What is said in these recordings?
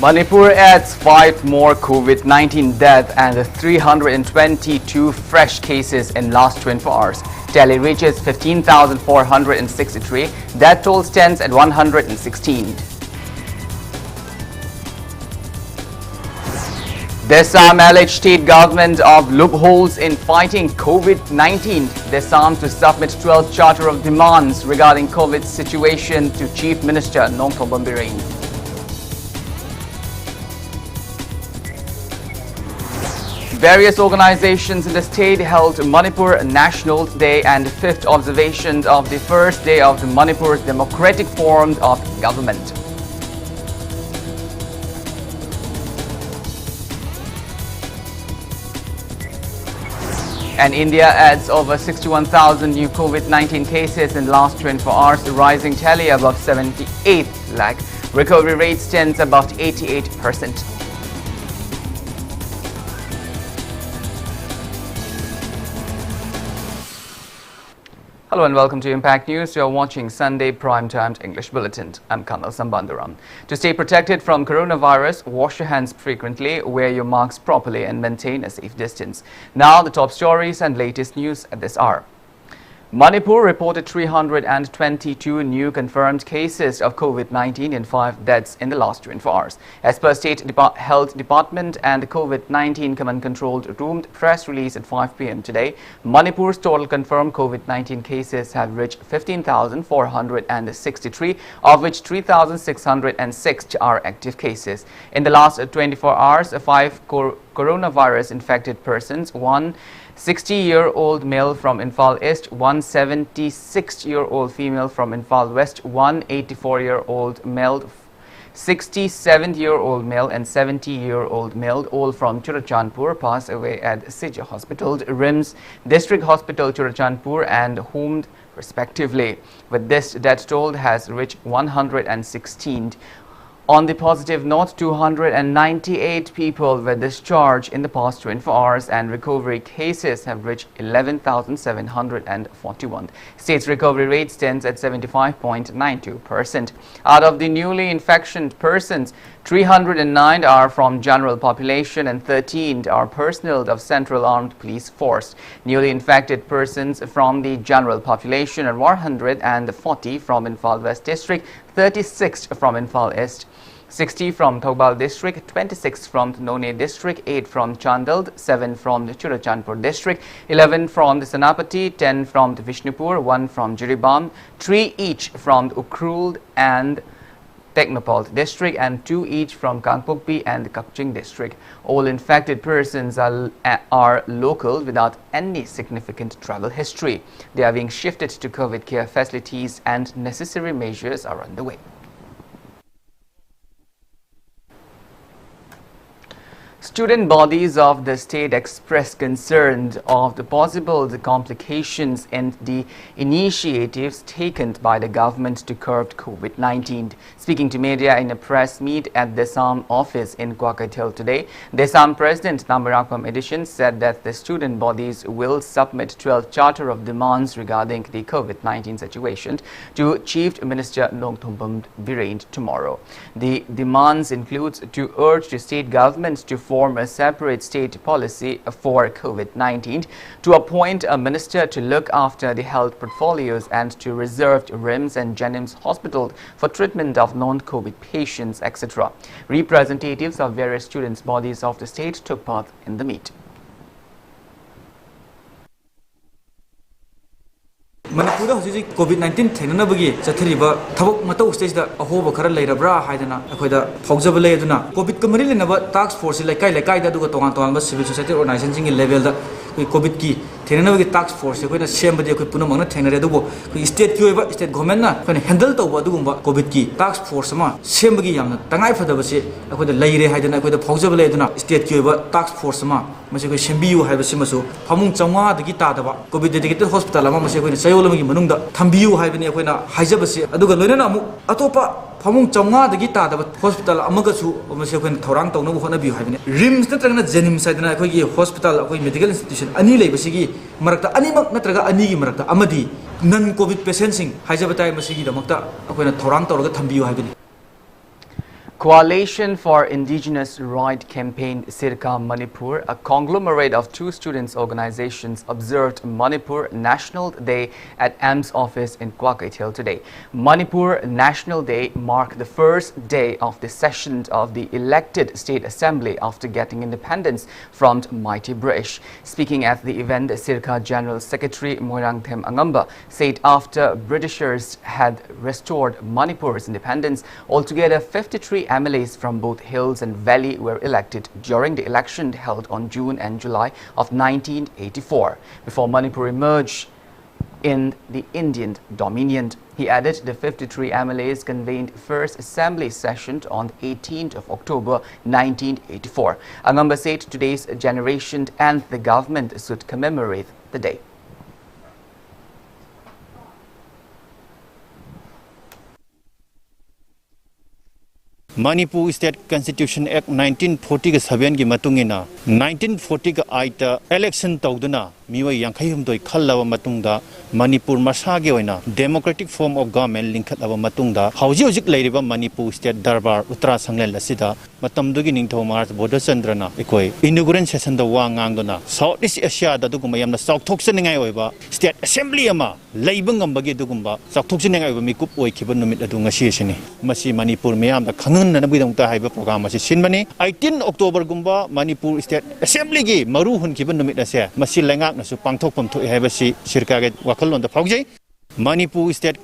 Manipur adds 5 more COVID-19 deaths and 322 fresh cases in last 24 hours. Tally reaches 15,463. Death toll stands at 116. Assam alleged state government of loopholes in fighting COVID-19. Assam to submit 12 charter of demands regarding COVID situation to Chief Minister Nongthom Birane. Various organizations in the state held Manipur National Day and 5th observation of the first day of the Manipur's democratic form of government. And India adds over 61,000 new COVID-19 cases in the last 24 hours, rising tally above 78 lakh. Recovery rate stands above 88%. Hello and welcome to Impact News. You are watching Sunday Primetime English Bulletin. I'm Kanel Shambanduram. To stay protected from coronavirus, wash your hands frequently, wear your masks properly and maintain a safe distance. Now the top stories and latest news at this hour. Manipur reported 322 new confirmed cases of COVID-19 and 5 deaths in the last 24 hours. As per State Health Department and COVID-19 Command Control Room press release at 5 p.m. today, Manipur's total confirmed COVID-19 cases have reached 15,463, of which 3,606 are active cases. In the last 24 hours, 5 coronavirus infected persons, 1 60-year-old male from Imphal East, 1 76-year-old female from Imphal West, 1 84-year-old male, 67-year-old male and 70-year-old male, all from Churachandpur, passed away at Sija Hospital, RIMS District Hospital, Churachandpur and Homed respectively. With this, death toll has reached 116. On the positive note, 298 people were discharged in the past 24 hours and recovery cases have reached 11,741. State's recovery rate stands at 75.92%. Out of the newly infected persons, 309 are from general population and 13 are personnel of Central Armed Police Force. Newly infected persons from the general population are 140 from Imphal West District, 36 from Imphal East, 60 from Thoubal District, 26 from None District, 8 from Chandal, 7 from the Churachandpur District, 11 from the Senapati, 10 from the Vishnupur, 1 from Jiribam, 3 each from the Ukhrul and Technopol District and 2 each from Kangpokpi and Kakching District. All infected persons are local without any significant travel history. They are being shifted to COVID care facilities and necessary measures are underway. Student bodies of the state expressed concern of the possible complications in the initiatives taken by the government to curb COVID-19. Speaking to media in a press meet at the Assam office in Kwaikatel today, the Assam President Namarakpam Edition said that the student bodies will submit 12 charter of demands regarding the COVID-19 situation to Chief Minister Nongthom Birane tomorrow. The demands include to urge the state government to form a separate state policy for COVID-19, to appoint a minister to look after the health portfolios and to reserve RIMS and Jenims hospitals for treatment of non-COVID patients, etc. Representatives of various students' bodies of the state took part in the meet. Manipur COVID-19 Tenanabagi, Satiriba, Tabuk Mato stage the Ahoba Kara later bra Haidana, Akoda, Fogzabale Duna, COVID Committee never task force like Kai do Tongan civil society organizing level the COVID key, Tenanabagi task force, when a chamber they could put among Tenaredo, state state government, when handle the Wadumba COVID key, task force, Shambagi Yang, Tangai for the Basi, I the lady Haidana, with the Fogzabale Duna, state task force, Masako Shambu have a Simaso, Hamung Chama, the guitar, COVID dedicated hospital, Masako Sayolami Manunda, Tambiu have any Hizabasi, Aduga Lena, Atopa, Pamung Chama, the guitar, the hospital, Amagasu, Masako Toronto, no one of you having Rims, Natrana Zenim side and hospital, medical institution, Anile Basigi, Marata, Animak Natraga, Anigi Marata, Amadi, non COVID patients, Hizabatai Masigi, the Makta, Toronto, Tambiu having. Coalition for Indigenous Right campaign Circa Manipur, a conglomerate of two students' organizations, observed Manipur National Day at AMS office in Kwakeithel today. Manipur National Day marked the first day of the session of the elected state assembly after getting independence from mighty British. Speaking at the event, Circa General Secretary Moirangthem Angamba said after Britishers had restored Manipur's independence, altogether 53 MLAs from both hills and valley were elected during the election held on June and July of 1984, before Manipur emerged in the Indian Dominion. He added the 53 MLAs convened first assembly session on 18th of October 1984. Angamba said today's generation and the government should commemorate the day. Manipur State Constitution Act 1947 gi matungina 1940 ga aita election tawduna miwa yankhai humdoi khallawa matungda Manipur masagi oina democratic form of government linkhatlaba matungda hauji leiriba Manipur State Darbar Uttara Sanglel asida matamdugi ningthau Mars Bodhachandrana ekoi inaugural session da wa ngangduna Southeast Asia da duguma yamna chawthoksaningai oiba state assembly ama leiba ngambagi dugumba chawthoksaningai oiba mikup oikhiba numit adu ngasi sini masi Manipur meyam da program 18 October gumba Manipur State Assembly gi maru hunkiba numit ase masi lengak nasu pangthokpam thoi haibasi Circa ge wakalon da phaujai Manipur State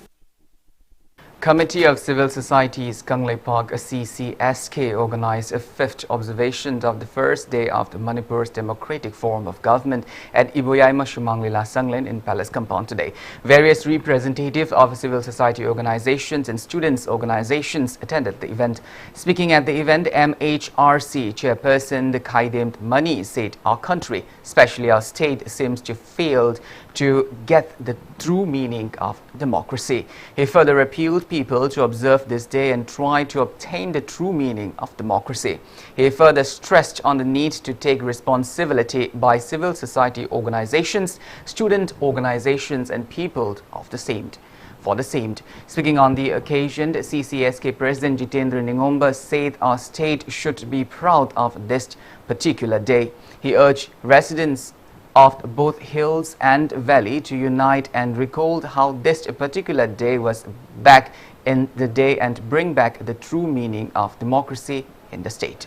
Committee of Civil Societies Kanel Park CCSK organized a fifth observation of the first day of the Manipur's democratic form of government at Iboyaima Shumanglila Sanglen in Palace Compound today. Various representatives of civil society organizations and students' organizations attended the event. Speaking at the event, MHRC chairperson Kaidem Mani said our country, especially our state, seems to fail to get the true meaning of democracy. He further appealed people to observe this day and try to obtain the true meaning of democracy. He further stressed on the need to take responsibility by civil society organizations, student organizations and people of the same. For the same. Speaking on the occasion, CCSK President Jitendra Ningomba said our state should be proud of this particular day. He urged residents of both hills and valley to unite and recalled how this particular day was back in the day and bring back the true meaning of democracy in the state.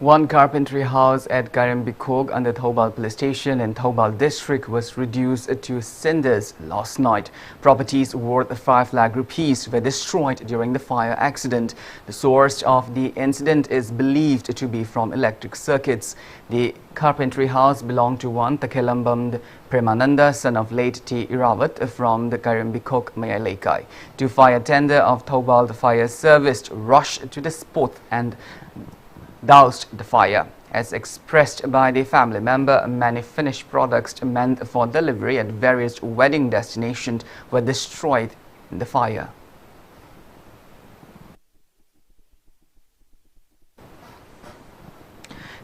One carpentry house at Karambikog under Thobal Police Station in Thobal District was reduced to cinders last night. Properties worth 5 lakh rupees were destroyed during the fire accident. The source of the incident is believed to be from electric circuits. The carpentry house belonged to one Takelambam Premananda, son of late T. Irawat from the Karambikog Mayalekai. Two fire tender of Thobal fire service rushed to the spot and doused the fire. As expressed by the family member, many finished products meant for delivery at various wedding destinations were destroyed in the fire.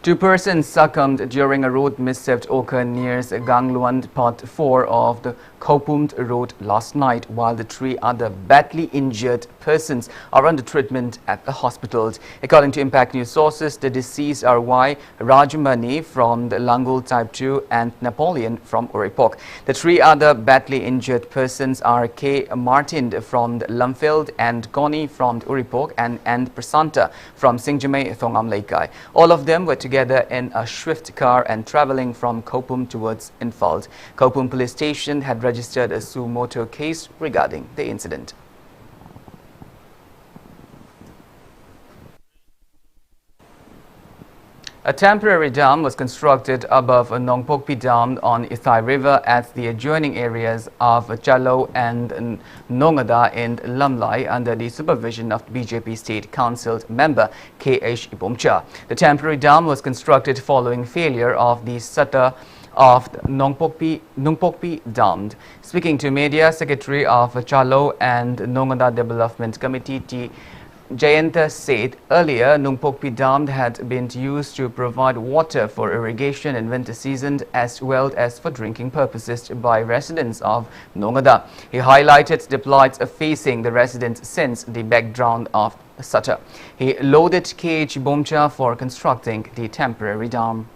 2 persons succumbed during a road mishap occurred near Gangluan Part 4 of the Kopumt Road last night, while the 3 other badly injured persons are under treatment at the hospitals. According to Impact News sources, the deceased are Y. Rajamani from the Langul Type 2 and Napoleon from Uripok. The 3 other badly injured persons are K. Martin from the Lumfield and Connie from Uripok and Prasanta from Singjame Thongam Laikai. All of them were together in a swift car and travelling from Kopum towards Infalt. Kopum Police Station had registered a suo motu case regarding the incident. A temporary dam was constructed above a Nongpokpi Dam on Ithai River at the adjoining areas of Chalo and Nongada in Lamlai under the supervision of BJP State Council member K.H. Ibomcha. The temporary dam was constructed following failure of the Sutta of Nongpokpi Dam. Speaking to media, Secretary of Chalo and Nongada Development Committee T. Jayanta said earlier Nongpokpi Dam had been used to provide water for irrigation in winter season as well as for drinking purposes by residents of Nongada. He highlighted the plights facing the residents since the background of Sutta. He lauded K.H. Bomcha for constructing the temporary dam.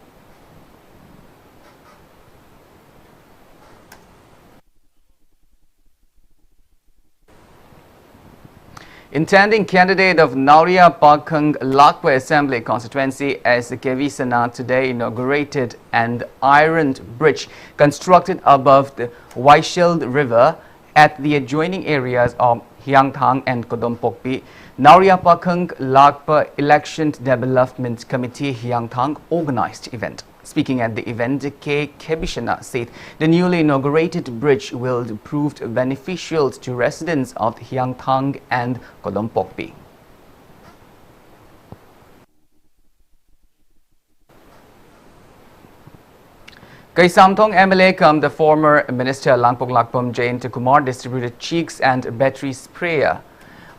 Intending candidate of Nauria Pakang Lakpa Assembly constituency as KV Sana today inaugurated an iron bridge constructed above the Waisheld River at the adjoining areas of Hyangthang and Kodompokpi. Nauria Pakang Lakpa Election Development Committee Hyangthang organized the event. Speaking at the event, K. Kebishana said the newly inaugurated bridge will prove beneficial to residents of Hyangthang and Kodompokpi. Kay Samthong MLA cum the former Minister Langpok Lakpam Jayant Kumar distributed cheeks and battery sprayer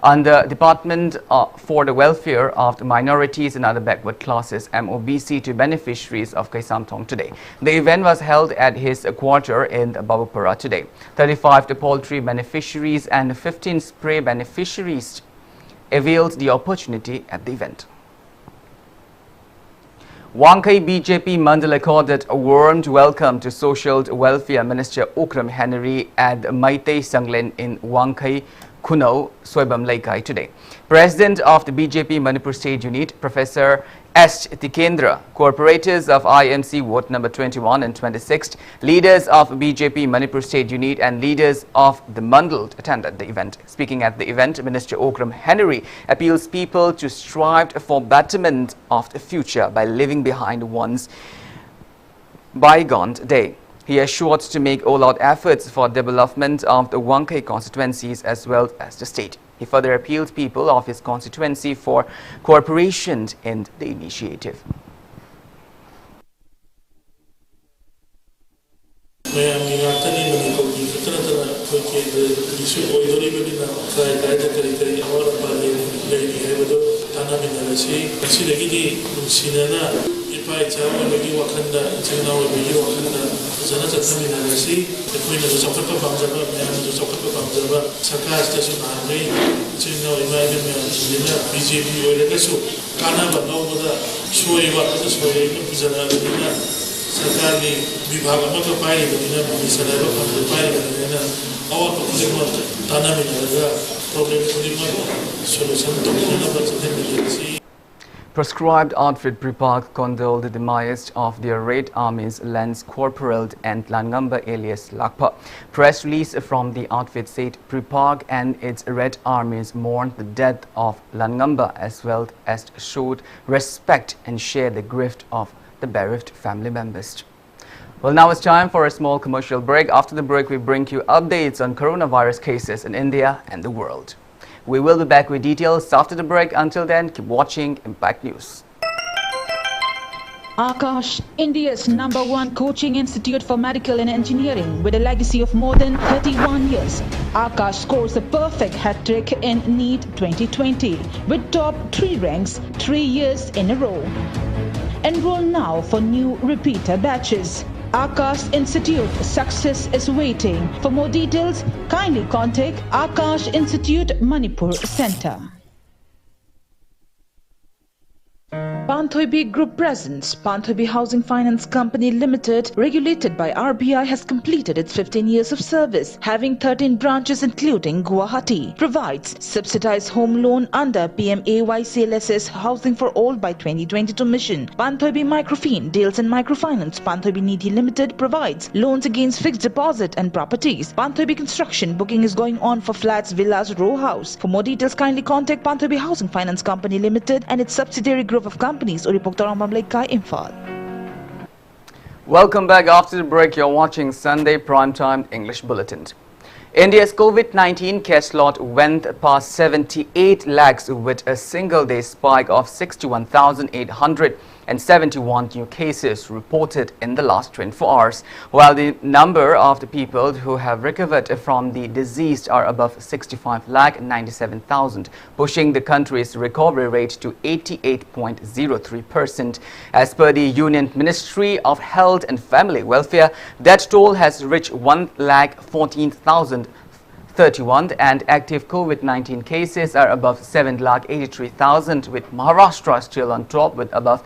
on the Department for the Welfare of the Minorities and Other Backward Classes (Mobc) to beneficiaries of Kay Samthong today. The event was held at his quarter in Babupara today. 35 poultry beneficiaries and 15 spray beneficiaries availed the opportunity at the event. Wangkai BJP Mandal accorded a warm welcome to Social Welfare Minister Ukram Henry at Maitei Sanglen in Wangkai Kuno, Soibam Laikai today. President of the BJP Manipur State Unit, Professor S. Tikendra, cooperators of IMC Ward number 21 and 26, leaders of BJP Manipur State Unit and leaders of the Mandal attended the event. Speaking at the event, Minister Okram Henry appeals people to strive for betterment of the future by leaving behind one's bygone day. He assured to make all-out efforts for development of the Wangkai constituencies as well as the state. He further appealed people of his constituency for cooperation in the initiative. Proscribed outfit Pripak condoled the demise of their Red Army's Lance Corporal and Langamba alias Lakpa. Press release from the outfit said Pripak and its Red Armies mourned the death of Langamba as well as showed respect and shared the grief of the bereaved family members. Well, now it's time for a small commercial break. After the break, we bring you updates on coronavirus cases in India and the world. We will be back with details after the break. Until then, keep watching Impact News. Akash, India's #1 coaching institute for medical and engineering with a legacy of more than 31 years. Akash scores a perfect hat-trick in NEET 2020 with top 3 ranks 3 years in a row. Enroll now for new repeater batches. Akash Institute success is waiting. For more details, kindly contact Akash Institute Manipur Center. Panthoibi Group presents Panthoibi Housing Finance Company Limited, regulated by RBI, has completed its 15 years of service, having 13 branches including Guwahati. Provides subsidized home loan under PMAY CLSS Housing for All by 2022 mission. Panthoibi Microfinance deals in microfinance. Panthoibi Nidhi Limited provides loans against fixed deposit and properties. Panthoibi Construction booking is going on for flats, villas, row house. For more details, kindly contact Panthoibi Housing Finance Company Limited and its subsidiary group of companies. Welcome back. After the break, you're watching Sunday Primetime English Bulletin. India's COVID-19 case lot went past 78 lakhs with a single-day spike of 61,871 new cases reported in the last 24 hours, while the number of the people who have recovered from the disease are above 65,97,000, pushing the country's recovery rate to 88.03%. As per the Union Ministry of Health and Family Welfare, that toll has reached 1,14,031 and active COVID-19 cases are above 7,83,000, with Maharashtra still on top with above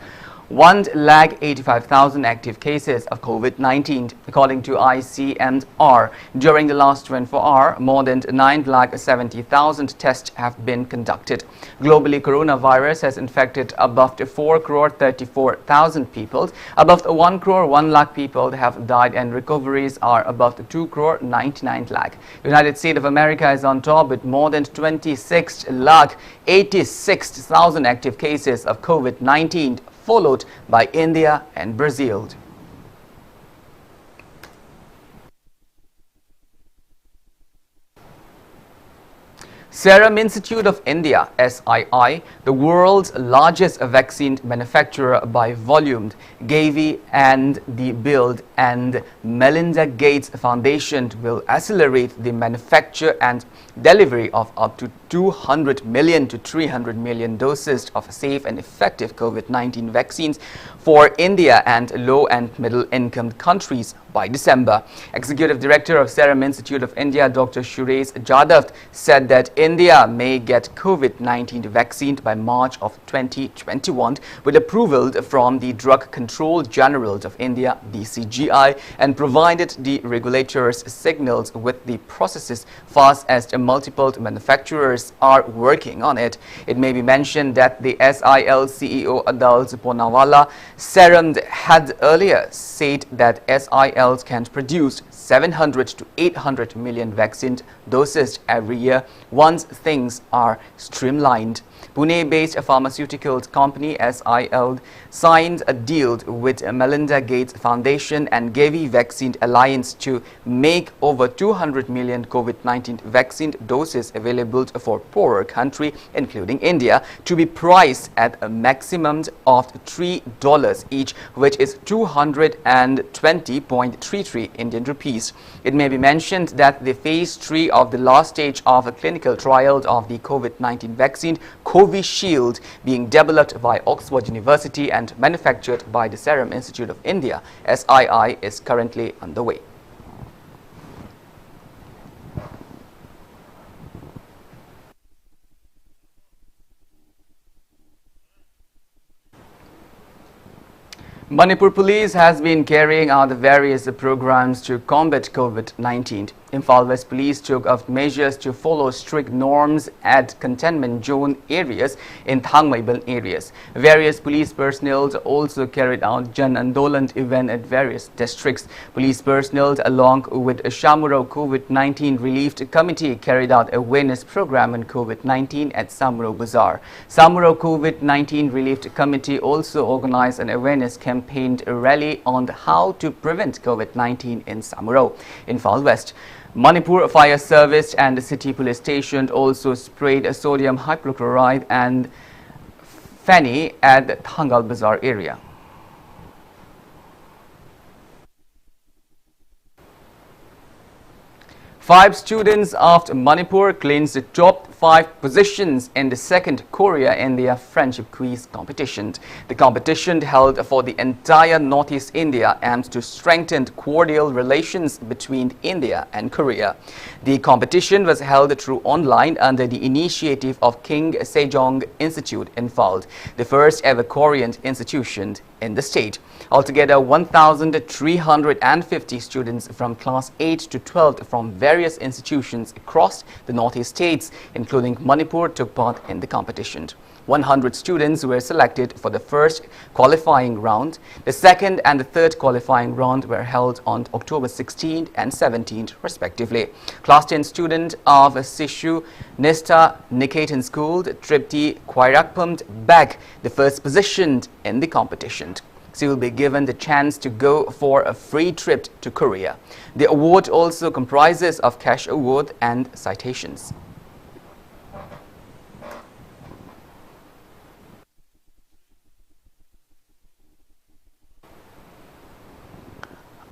1,85,000 active cases of COVID-19. According to ICMR, during the last 24 hours, more than 9,70,000 tests have been conducted. Globally, coronavirus has infected above 4,34,000 people. Above 1 lakh people have died, and recoveries are above 2,99 lakh. United States of America is on top with more than 26,86,000 active cases of COVID-19. Followed by India and Brazil. Serum Institute of India, SII, the world's largest vaccine manufacturer by volume, Gavi and the Bill and Melinda Gates Foundation will accelerate the manufacture and delivery of up to 200 million to 300 million doses of safe and effective COVID-19 vaccines for India and low and middle income countries by December. Executive Director of Serum Institute of India, Dr. Suresh Jadhav, said that India may get COVID-19 vaccine by March of 2021 with approval from the Drug Control General of India, DCGI, and provided the regulators signals with the processes fast as multiple manufacturers are working on it. It may be mentioned that the SIL CEO Adal Ponawala Serum had earlier said that SIL can produce 700 to 800 million vaccine doses every year once things are streamlined. Pune-based pharmaceuticals company SIL signed a deal with Melinda Gates Foundation and Gavi Vaccine Alliance to make over 200 million COVID-19 vaccine doses available for poorer countries, including India, to be priced at a maximum of $3 each, which is 220.33 Indian rupees. It may be mentioned that the phase 3 of the last stage of a clinical trial of the COVID-19 vaccine, Covishield, being developed by Oxford University and manufactured by the Serum Institute of India, SII, is currently underway. Manipur Police has been carrying out various programs to combat COVID-19. Imphal West Police took up measures to follow strict norms at containment zone areas in Thangmaiban areas. Various police personnel also carried out Jan Andolan event at various districts. Police personnel along with Shambanduram COVID-19 Relief Committee carried out awareness program on COVID-19 at Samuro Bazaar. Samuro COVID-19 Relief Committee also organized an awareness campaign rally on how to prevent COVID-19 in Samuro. Imphal West, Manipur Fire Service and the City Police Station also sprayed sodium hypochlorite and Fanny at the Thangal Bazaar area. Five students of Manipur clinched the top 5 positions in the second Korea-India Friendship Quiz competition. The competition held for the entire Northeast India aims to strengthen cordial relations between India and Korea. The competition was held through online under the initiative of King Sejong Institute in Falls, the first ever Korean institution in the state. Altogether, 1,350 students from class 8 to 12 from various institutions across the Northeast states, including Manipur, took part in the competition. 100 students were selected for the first qualifying round. The second and the third qualifying round were held on October 16th and 17th, respectively. Class 10 student of Sishu Nista Niketan School, Tripti Kwairakpumt, bagged the first position in the competition. She will be given the chance to go for a free trip to Korea. The award also comprises of cash award and citations.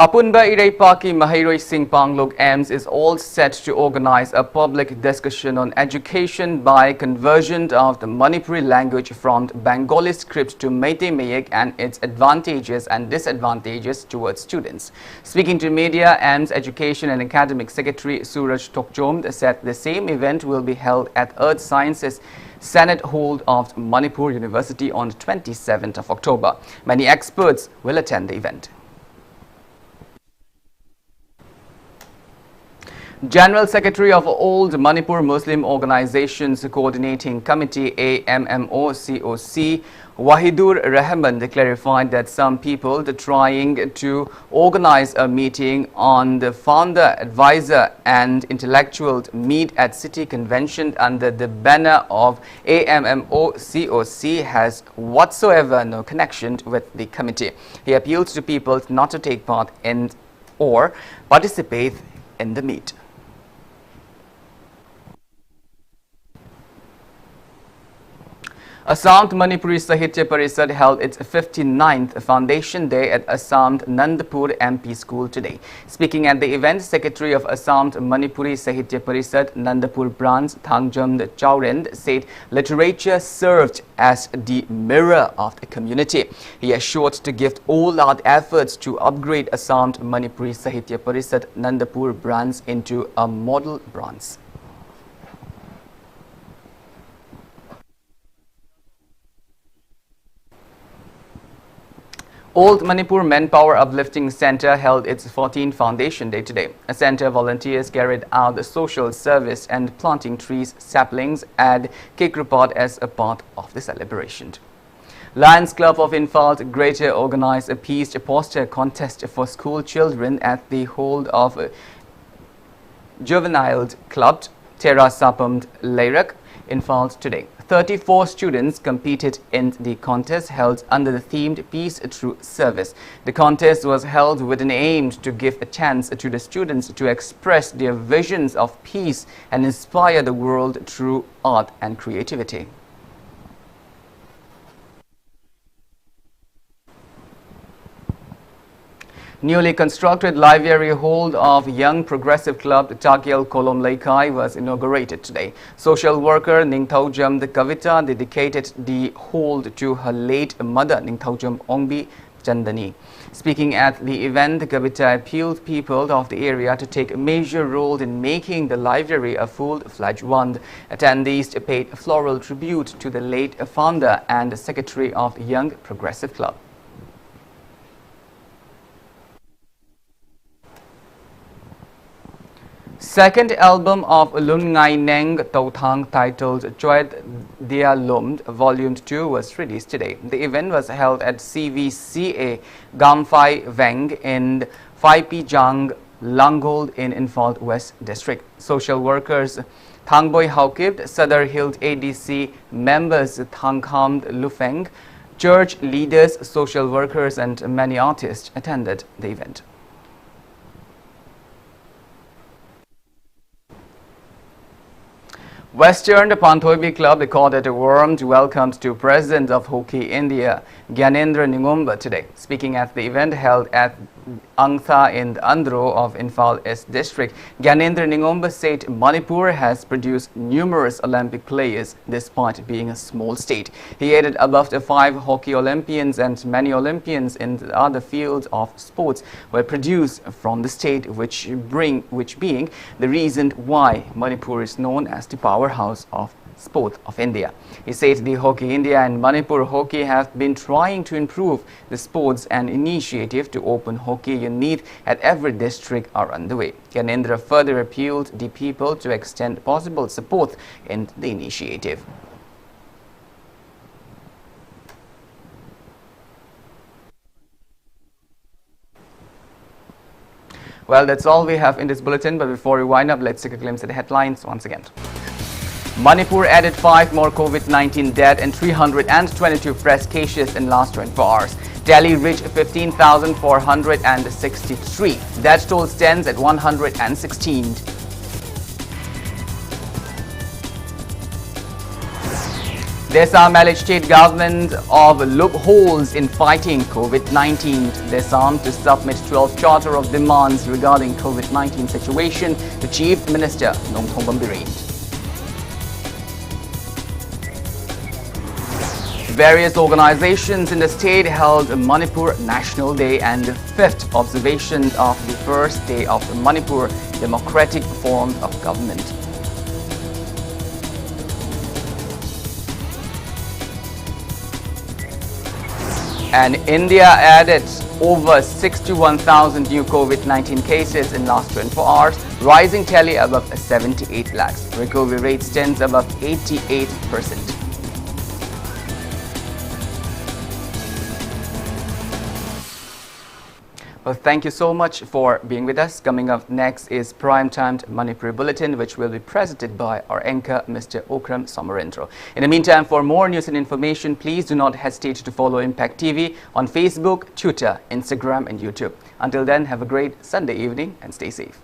Apunba Iraipaki Mahairoi Singh Panglok AIMS is all set to organize a public discussion on education by conversion of the Manipuri language from Bengali script to Meitei Mayek and its advantages and disadvantages towards students. Speaking to media, AIMS Education and Academic Secretary Suraj Tokjom said the same event will be held at Earth Sciences Senate Hall of Manipur University on 27th of October. Many experts will attend the event. General Secretary of Old Manipur Muslim Organizations Coordinating Committee AMMOCOC Wahidur Rahman clarified that some people are trying to organize a meeting on the founder, advisor and intellectual meet at City Convention under the banner of AMMOCOC has whatsoever no connection with the committee. He appealed to people not to take part in or participate in the meet. Assam Manipuri Sahitya Parishad held its 59th Foundation Day at Assam Nandapur MP School today. Speaking at the event, Secretary of Assam Manipuri Sahitya Parishad Nandapur branch Thangjam Chaurend said literature served as the mirror of the community. He assured to give all out efforts to upgrade Assam Manipuri Sahitya Parishad Nandapur branch into a model branch. Old Manipur Manpower Uplifting Center held its 14th Foundation Day today. A center volunteers carried out the social service and planting trees, saplings and Kekrupad as a part of the celebration. Lions Club of Infalt Greater organized a peace poster contest for school children at the hold of Juvenile Club Terra Sapam Leirak Infalt today. 34 students competed in the contest held under the themed Peace Through Service. The contest was held with an aim to give a chance to the students to express their visions of peace and inspire the world through art and creativity. Newly constructed library hall of Young Progressive Club Takyal Kolom Laikai was inaugurated today. Social worker Ningthaujam Kavita dedicated the hall to her late mother Ningthaujam Ongbi Chandani. Speaking at the event, Kavita appealed people of the area to take a major role in making the library a full-fledged one. Attendees paid floral tribute to the late founder and secretary of Young Progressive Club. Second album of Lung Ngai Neng Tautang titled Choet Dia Lumd Volume 2 was released today. The event was held at CVCA Gamphai Veng in Phai Pi Jang Langold in Infalt West District. Social workers Thangboy Haukib, Sadar Hilt ADC members Thangkham Lufeng, church leaders, social workers and many artists attended the event. Western Panthoibi Club recorded a warm welcome to President of Hockey India, Gyanendra Ningumba today. Speaking at the event held at Angtha in the Andhro of Infal East District. Gyanendra Ningomba said Manipur has produced numerous Olympic players despite being a small state. He added above the 5 hockey Olympians and many Olympians in the other fields of sports were produced from the state, which being the reason why Manipur is known as the powerhouse of sport of India. He said the Hockey India and Manipur Hockey have been trying to improve the sports, and initiative to open hockey unit at every district are underway. Gyanendra further appealed the people to extend possible support in the initiative. Well, that's all we have in this bulletin, but before we wind up, let's take a glimpse at the headlines once again. Manipur added 5 more COVID-19 dead and 322 fresh cases in last 24 hours. Delhi reached 15,463. Death toll stands at 116. Desam alleged state government of loopholes in fighting COVID-19. Desam to submit 12 charter of demands regarding COVID-19 situation to Chief Minister Nongthong Bireen. Various organizations in the state held Manipur National Day and the 5th observation of the first day of the Manipur democratic form of government. And India added over 61,000 new COVID-19 cases in last 24 hours, rising tally above 78 lakhs. Recovery rate stands above 88%. Well, thank you so much for being with us. Coming up next is prime-timed Manipur Bulletin, which will be presented by our anchor, Mr. Okram Samarendra. In the meantime, for more news and information, please do not hesitate to follow Impact TV on Facebook, Twitter, Instagram and YouTube. Until then, have a great Sunday evening and stay safe.